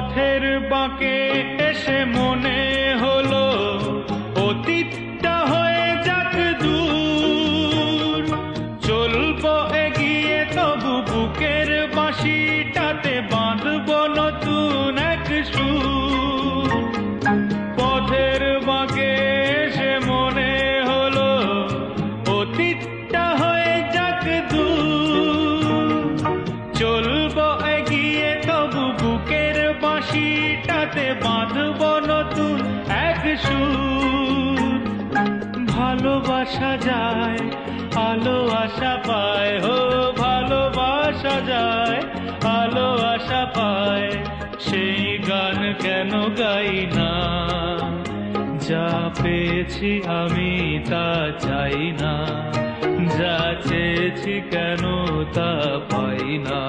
পথের বাঁকে এসে মনে হলো অতীতটা হয়ে যাক দূর, চলবো এগিয়ে তবু বুকের বাঁশিটাতে বাঁধবো নতুন এক সুর। পথের বাঁকে এসে মনে হলো অতীতটা হয়ে যাক দূর, চলবো এগিয়ে তবু বুকের বাঁশিটাতে বাঁধবো নতুন এক সুর। ভালোবাসা যায় আলো আশা পায়, হো ভালোবাসা যায় আলো আশা পায়, সেই গান কেন গাই না? যা পেয়েছি আমি তা চাই না, যা চেয়েছি কেন তা পাই না।